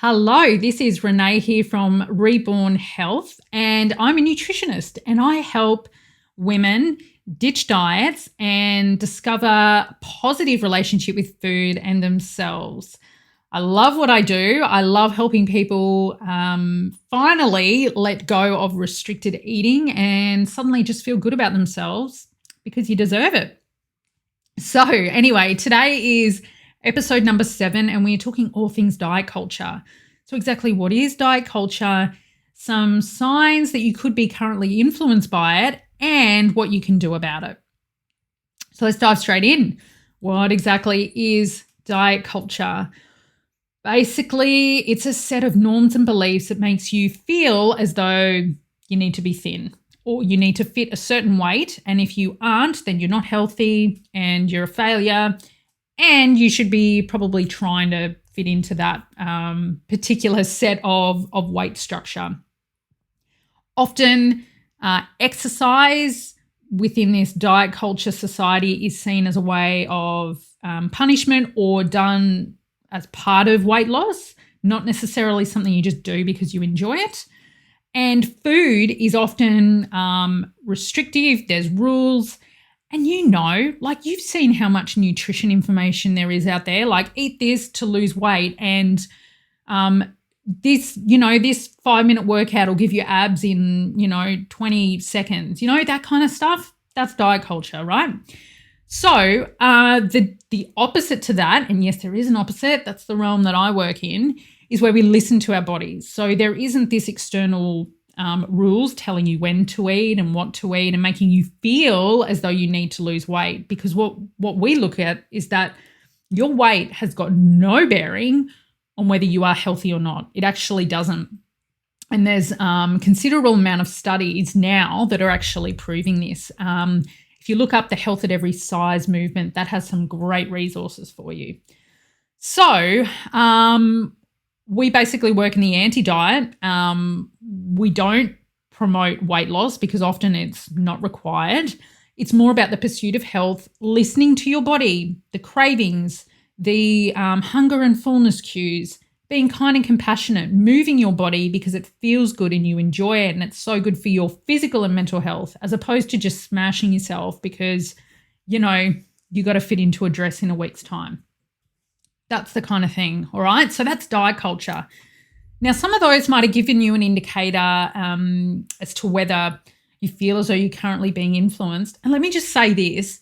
Hello, this is Renee here from Reborn Health, and I'm a nutritionist and I help women ditch diets and discover a positive relationship with food and themselves. I love what I do. I love helping people finally let go of restricted eating and suddenly just feel good about themselves because you deserve it. So, anyway, today is episode number 7, and we're talking all things diet culture. So, exactly what is diet culture, some signs that you could be currently influenced by it, and what you can do about it. So, let's dive straight in. What exactly is diet culture? Basically, it's a set of norms and beliefs that makes you feel as though you need to be thin or you need to fit a certain weight. And if you aren't, then you're not healthy and you're a failure. And you should be probably trying to fit into that particular set of weight structure. Often, exercise within this diet culture society is seen as a way of punishment or done as part of weight loss, not necessarily something you just do because you enjoy it. And food is often restrictive. There's rules. And like you've seen how much nutrition information there is out there, like eat this to lose weight. And this 5-minute workout will give you abs in, 20 seconds, that kind of stuff. That's diet culture, right? So the opposite to that, and yes, there is an opposite, that's the realm that I work in, is where we listen to our bodies. So there isn't this external rules telling you when to eat and what to eat and making you feel as though you need to lose weight, because what we look at is that your weight has got no bearing on whether you are healthy or not. It actually doesn't. And there's considerable amount of studies now that are actually proving this. If you look up the Health at Every Size movement, that has some great resources for you. So we basically work in the anti-diet. We don't promote weight loss because often it's not required. It's more about the pursuit of health, listening to your body, the cravings, the hunger and fullness cues, being kind and compassionate, moving your body because it feels good and you enjoy it and it's so good for your physical and mental health, as opposed to just smashing yourself because, you got to fit into a dress in a week's time. That's the kind of thing, all right? So that's diet culture. Now, some of those might have given you an indicator as to whether you feel as though you're currently being influenced. And let me just say this.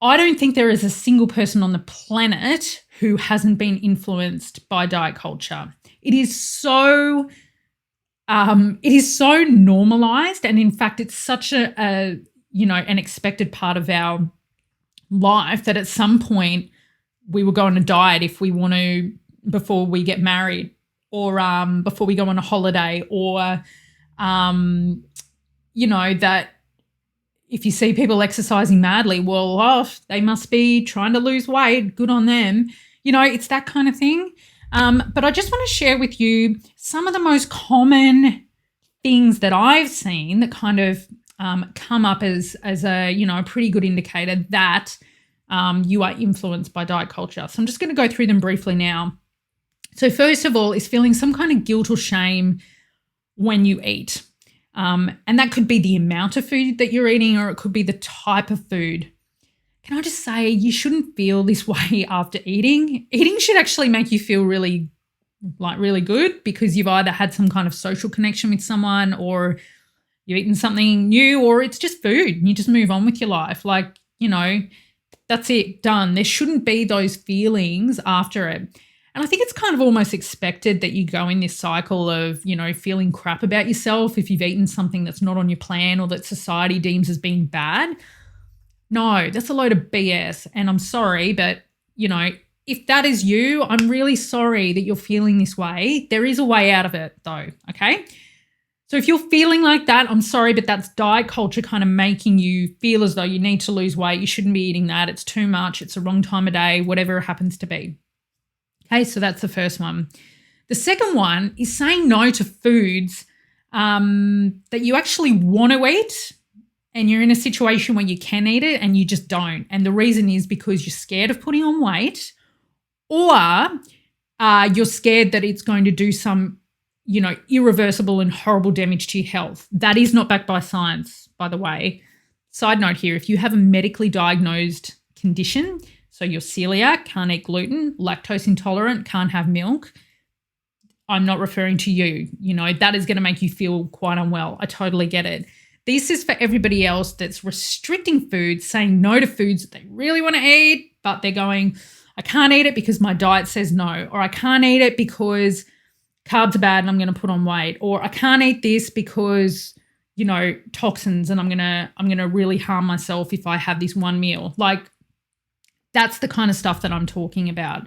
I don't think there is a single person on the planet who hasn't been influenced by diet culture. It is so normalized, and in fact, it's such an expected part of our life that at some point we will go on a diet if we want to before we get married, or before we go on a holiday, or that. If you see people exercising madly, they must be trying to lose weight. Good on them. It's that kind of thing. But I just want to share with you some of the most common things that I've seen that kind of come up as a pretty good indicator that you are influenced by diet culture. So I'm just going to go through them briefly now. So first of all is feeling some kind of guilt or shame when you eat. And that could be the amount of food that you're eating, or it could be the type of food. Can I just say, you shouldn't feel this way after eating. Eating should actually make you feel really good, because you've either had some kind of social connection with someone, or you've eaten something new, or it's just food and you just move on with your life. That's it, done. There shouldn't be those feelings after it. And I think it's kind of almost expected that you go in this cycle of, feeling crap about yourself if you've eaten something that's not on your plan or that society deems as being bad. No, that's a load of BS. And I'm sorry, but, if that is you, I'm really sorry that you're feeling this way. There is a way out of it though, okay? So if you're feeling like that, I'm sorry, but that's diet culture kind of making you feel as though you need to lose weight. You shouldn't be eating that. It's too much. It's the wrong time of day, whatever it happens to be. Okay, so that's the first one. The second one is saying no to foods that you actually want to eat, and you're in a situation where you can eat it and you just don't. And the reason is because you're scared of putting on weight, or you're scared that it's going to do some, irreversible and horrible damage to your health. That is not backed by science, by the way. Side note here, if you have a medically diagnosed condition, so you're celiac, can't eat gluten, lactose intolerant, can't have milk, I'm not referring to you. That is going to make you feel quite unwell. I totally get it. This is for everybody else that's restricting food, saying no to foods that they really want to eat, but they're going, I can't eat it because my diet says no, or I can't eat it because carbs are bad and I'm going to put on weight, or I can't eat this because, toxins and I'm going to really harm myself if I have this one meal. Like, that's the kind of stuff that I'm talking about.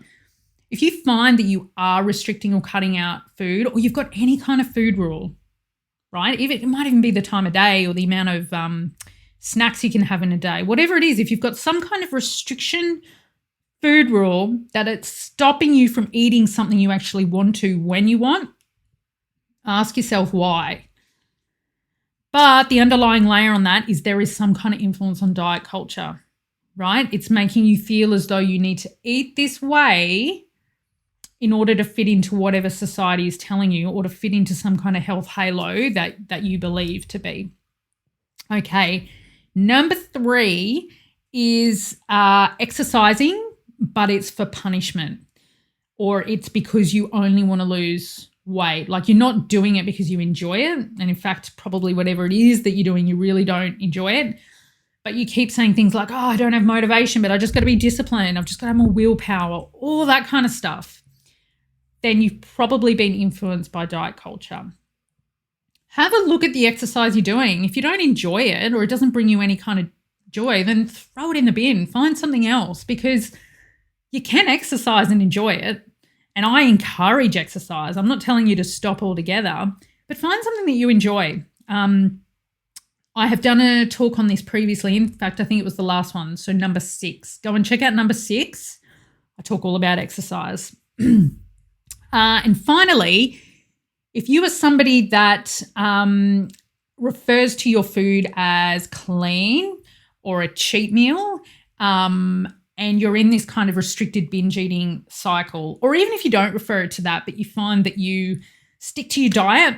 If you find that you are restricting or cutting out food, or you've got any kind of food rule, right? It might even be the time of day or the amount of snacks you can have in a day, whatever it is, if you've got some kind of restriction food rule that it's stopping you from eating something you actually want to when you want, ask yourself why. But the underlying layer on that is there is some kind of influence on diet culture, right? It's making you feel as though you need to eat this way in order to fit into whatever society is telling you, or to fit into some kind of health halo that you believe to be. Okay, number 3 is exercising, but it's for punishment, or it's because you only want to lose weight. Like, you're not doing it because you enjoy it. And in fact, probably whatever it is that you're doing, you really don't enjoy it. But you keep saying things like, I don't have motivation, but I just got to be disciplined. I've just got to have more willpower, all that kind of stuff. Then you've probably been influenced by diet culture. Have a look at the exercise you're doing. If you don't enjoy it, or it doesn't bring you any kind of joy, then throw it in the bin. Find something else, because you can exercise and enjoy it. And I encourage exercise. I'm not telling you to stop altogether, but find something that you enjoy. I have done a talk on this previously. In fact, I think it was the last one. So number 6. Go and check out number 6. I talk all about exercise. And finally, if you are somebody that refers to your food as clean or a cheat meal, and you're in this kind of restricted binge eating cycle, or even if you don't refer it to that, but you find that you stick to your diet,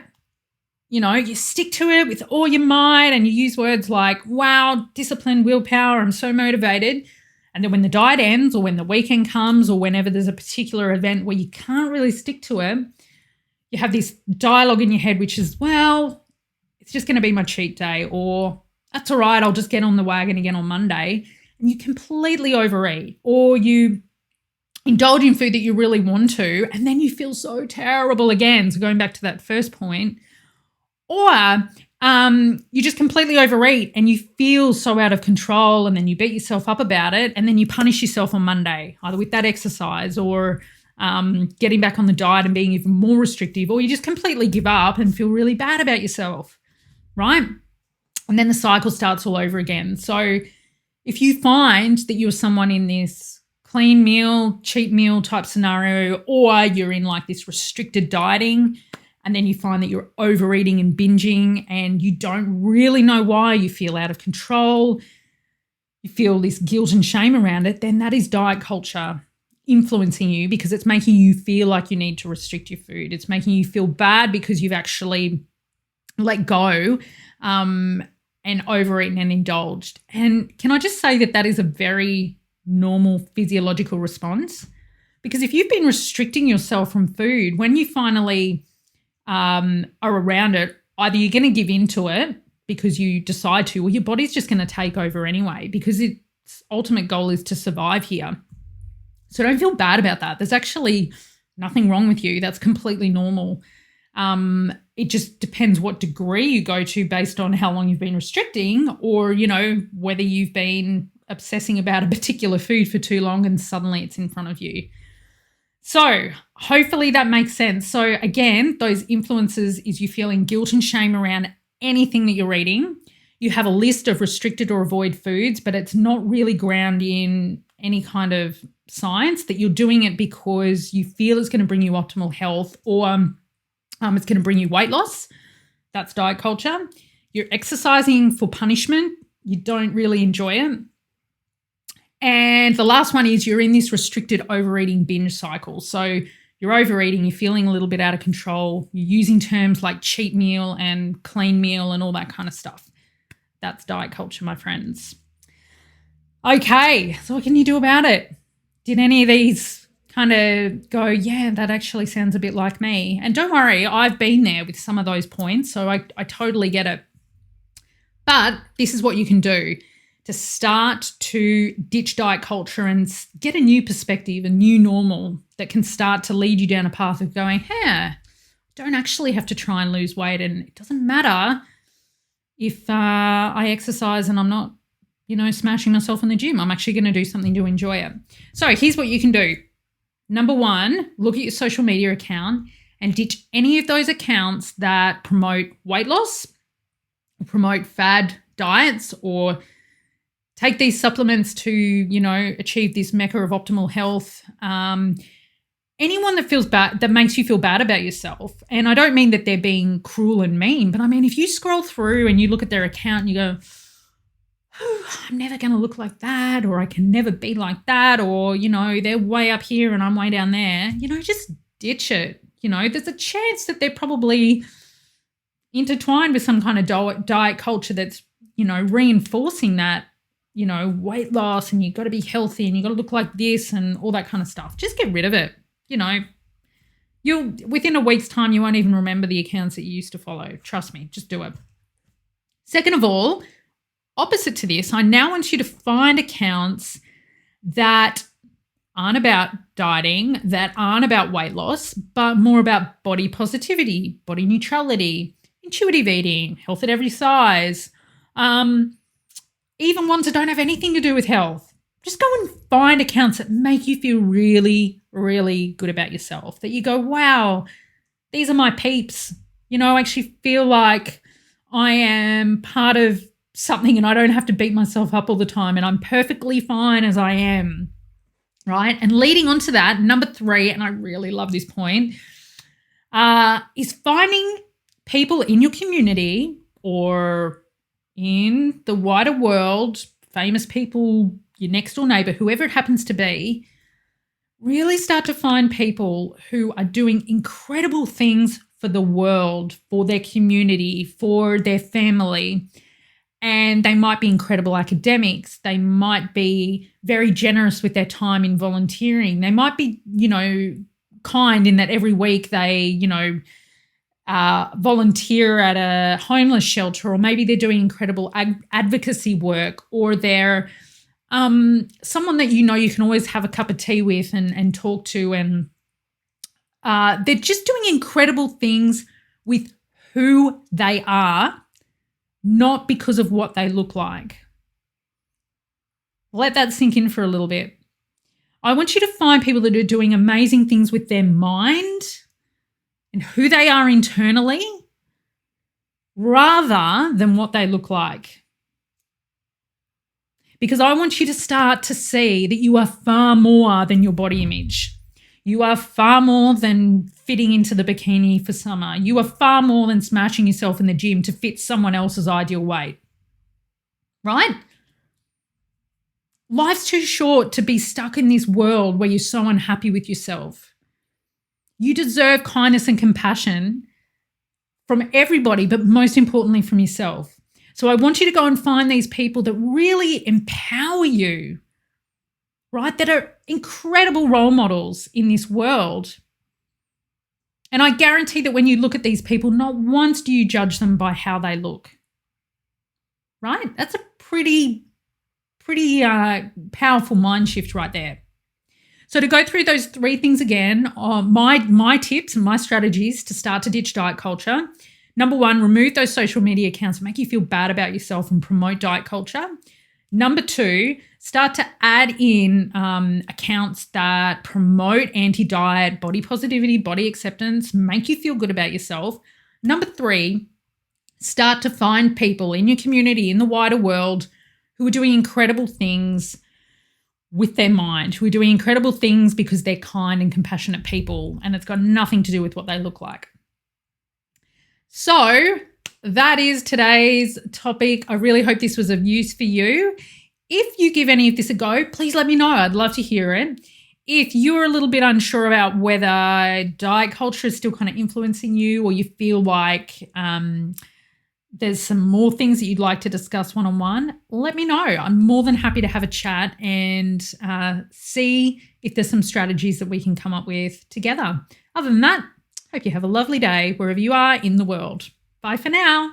you stick to it with all your might, and you use words like, wow, discipline, willpower, I'm so motivated. And then when the diet ends, or when the weekend comes, or whenever there's a particular event where you can't really stick to it, you have this dialogue in your head, which is, well, it's just going to be my cheat day, or that's all right, I'll just get on the wagon again on Monday. And you completely overeat, or you indulge in food that you really want to, and then you feel so terrible again. So going back to that first point, or you just completely overeat and you feel so out of control, and then you beat yourself up about it, and then you punish yourself on Monday, either with that exercise or getting back on the diet and being even more restrictive, or you just completely give up and feel really bad about yourself, right? And then the cycle starts all over again. So if you find that you're someone in this clean meal, cheat meal type scenario, or you're in like this restricted dieting, and then you find that you're overeating and binging and you don't really know why, you feel out of control, you feel this guilt and shame around it, then that is diet culture influencing you, because it's making you feel like you need to restrict your food. It's making you feel bad because you've actually let go and overeaten and indulged. And can I just say that that is a very normal physiological response? Because if you've been restricting yourself from food, when you finally are around it, either you're going to give into it because you decide to, or your body's just going to take over anyway, because its ultimate goal is to survive here. So don't feel bad about that. There's actually nothing wrong with you. That's completely normal. It just depends what degree you go to based on how long you've been restricting, or, whether you've been obsessing about a particular food for too long and suddenly it's in front of you. So hopefully that makes sense. So again, those influences is you feeling guilt and shame around anything that you're eating. You have a list of restricted or avoid foods, but it's not really grounded in any kind of science, that you're doing it because you feel it's going to bring you optimal health, or it's going to bring you weight loss. That's diet culture. You're exercising for punishment. You don't really enjoy it. And the last one is you're in this restricted overeating binge cycle. So you're overeating, you're feeling a little bit out of control, you're using terms like cheat meal and clean meal and all that kind of stuff. That's diet culture, my friends. Okay, so what can you do about it? Did any of these kind of go, yeah, that actually sounds a bit like me? And don't worry, I've been there with some of those points, so I totally get it. But this is what you can do to start to ditch diet culture and get a new perspective, a new normal that can start to lead you down a path of going, hey, don't actually have to try and lose weight, and it doesn't matter if I exercise and I'm not, smashing myself in the gym. I'm actually going to do something to enjoy it. So here's what you can do. Number one, look at your social media account and ditch any of those accounts that promote weight loss, or promote fad diets, or take these supplements to, achieve this mecca of optimal health. Anyone that feels bad, that makes you feel bad about yourself. And I don't mean that they're being cruel and mean, but I mean, if you scroll through and you look at their account and you go, I'm never going to look like that, or I can never be like that, or, they're way up here and I'm way down there, just ditch it. There's a chance that they're probably intertwined with some kind of diet culture that's, reinforcing that, weight loss, and you've got to be healthy and you've got to look like this and all that kind of stuff. Just get rid of it. You'll within a week's time, you won't even remember the accounts that you used to follow. Trust me, just do it. Second of all, opposite to this, I now want you to find accounts that aren't about dieting, that aren't about weight loss, but more about body positivity, body neutrality, intuitive eating, health at every size, even ones that don't have anything to do with health. Just go and find accounts that make you feel really, really good about yourself, that you go, wow, these are my peeps. I actually feel like I am part of something and I don't have to beat myself up all the time, and I'm perfectly fine as I am, right? And leading on to that, number 3, and I really love this point, is finding people in your community or in the wider world, famous people, your next door neighbor, whoever it happens to be. Really start to find people who are doing incredible things for the world, for their community, for their family. And they might be incredible academics. They might be very generous with their time in volunteering. They might be, kind in that every week they, volunteer at a homeless shelter, or maybe they're doing incredible advocacy work, or they're someone that you can always have a cup of tea with and talk to. And they're just doing incredible things with who they are, not because of what they look like. Let that sink in for a little bit. I want you to find people that are doing amazing things with their mind and who they are internally, rather than what they look like. Because I want you to start to see that you are far more than your body image. You are far more than fitting into the bikini for summer. You are far more than smashing yourself in the gym to fit someone else's ideal weight, right? Life's too short to be stuck in this world where you're so unhappy with yourself. You deserve kindness and compassion from everybody, but most importantly from yourself. So I want you to go and find these people that really empower you, right? That are incredible role models in this world. And I guarantee that when you look at these people, not once do you judge them by how they look, right? That's a pretty powerful mind shift right there. So to go through those 3 things again, my tips and my strategies to start to ditch diet culture. Number 1, remove those social media accounts that make you feel bad about yourself and promote diet culture. Number 2, start to add in accounts that promote anti-diet, body positivity, body acceptance, make you feel good about yourself. Number 3, start to find people in your community, in the wider world, who are doing incredible things with their mind, who are doing incredible things because they're kind and compassionate people, and it's got nothing to do with what they look like. So that is today's topic. I really hope this was of use for you. If you give any of this a go, please let me know. I'd love to hear it. If you're a little bit unsure about whether diet culture is still kind of influencing you, or you feel like there's some more things that you'd like to discuss one-on-one, let me know. I'm more than happy to have a chat and see if there's some strategies that we can come up with together. Other than that, hope you have a lovely day wherever you are in the world. Bye for now.